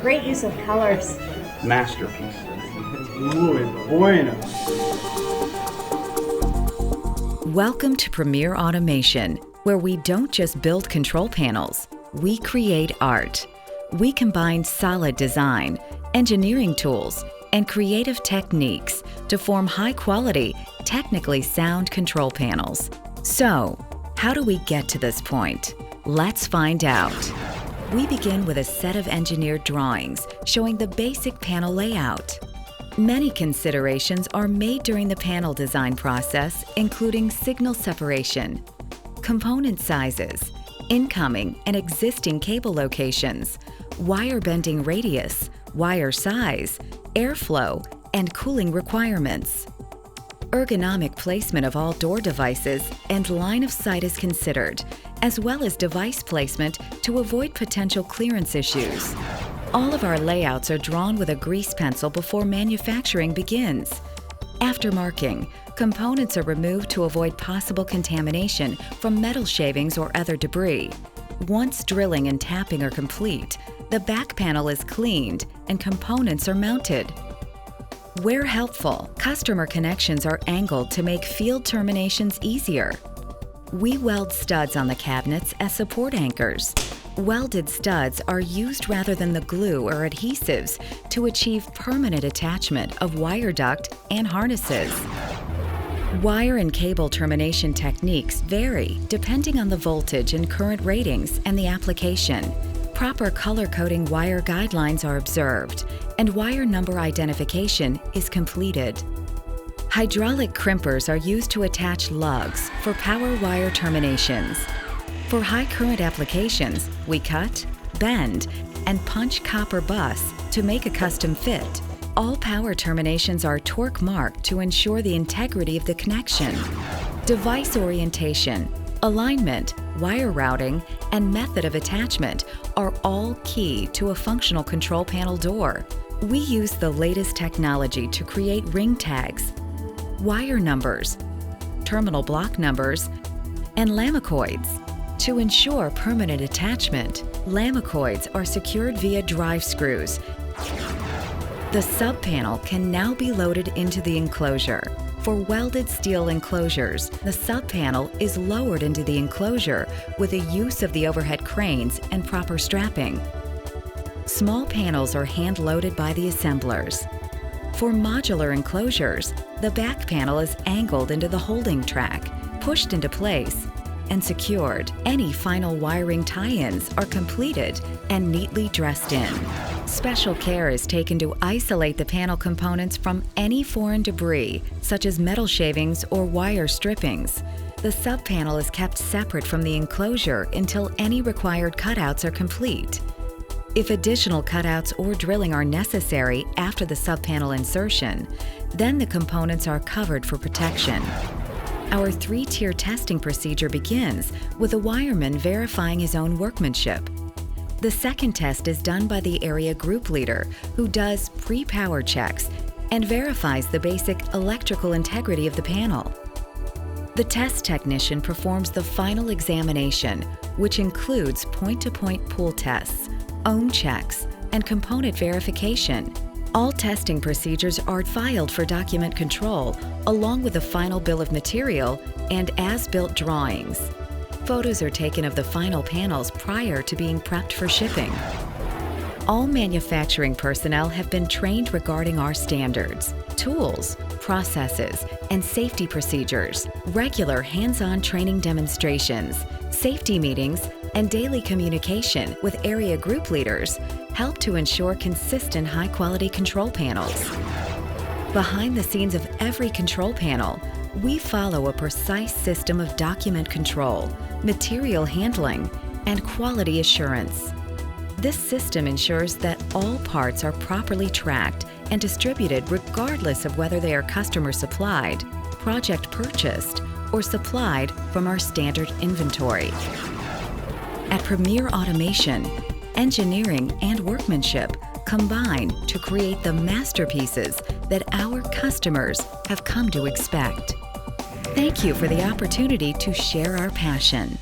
Great use of colors. Masterpiece. Muy bueno. Welcome to PremierAutomation, where we don't just build control panels, we create art. We combine solid design, engineering tools, and creative techniques to form high-quality, technically sound control panels. So, how do we get to this point? Let's find out. We begin with a set of engineered drawings showing the basic panel layout. Many considerations are made during the panel design process, including signal separation, component sizes, incoming and existing cable locations, wire bending radius, wire size, airflow, and cooling requirements. Ergonomic placement of all door devices and line of sight is considered, as well as device placement to avoid potential clearance issues. All of our layouts are drawn with a grease pencil before manufacturing begins. After marking, components are removed to avoid possible contamination from metal shavings or other debris. Once drilling and tapping are complete, the back panel is cleaned and components are mounted. Where helpful, customer connections are angled to make field terminations easier. We weld studs on the cabinets as support anchors. Welded studs are used rather than the glue or adhesives to achieve permanent attachment of wire duct and harnesses. Wire and cable termination techniques vary depending on the voltage and current ratings and the application. Proper color-coding wire guidelines are observed, and wire number identification is completed. Hydraulic crimpers are used to attach lugs for power wire terminations. For high current applications, we cut, bend, and punch copper bus to make a custom fit. All power terminations are torque marked to ensure the integrity of the connection. Device orientation, alignment, wire routing, and method of attachment are all key to a functional control panel door. We use the latest technology to create ring tags, wire numbers, terminal block numbers, and lamicoids. To ensure permanent attachment, lamicoids are secured via drive screws. The sub-panel can now be loaded into the enclosure. For welded steel enclosures, the sub-panel is lowered into the enclosure with the use of the overhead cranes and proper strapping. Small panels are hand-loaded by the assemblers. For modular enclosures, the back panel is angled into the holding track, pushed into place, and secured. Any final wiring tie-ins are completed and neatly dressed in. Special care is taken to isolate the panel components from any foreign debris, such as metal shavings or wire strippings. The sub-panel is kept separate from the enclosure until any required cutouts are complete. If additional cutouts or drilling are necessary after the sub-panel insertion, then the components are covered for protection. Our 3-tier testing procedure begins with a wireman verifying his own workmanship. The second test is done by the area group leader, who does pre-power checks and verifies the basic electrical integrity of the panel. The test technician performs the final examination, which includes point-to-point pull tests, ohm checks, and component verification. All testing procedures are filed for document control, along with a final bill of material and as-built drawings. Photos are taken of the final panels prior to being prepped for shipping. All manufacturing personnel have been trained regarding our standards, tools, processes, and safety procedures. Regular hands-on training demonstrations, safety meetings, and daily communication with area group leaders help to ensure consistent high-quality control panels. Behind the scenes of every control panel, we follow a precise system of document control, material handling, and quality assurance. This system ensures that all parts are properly tracked and distributed regardless of whether they are customer supplied, project purchased, or supplied from our standard inventory. At PremierAutomation, engineering and workmanship combine to create the masterpieces that our customers have come to expect. Thank you for the opportunity to share our passion.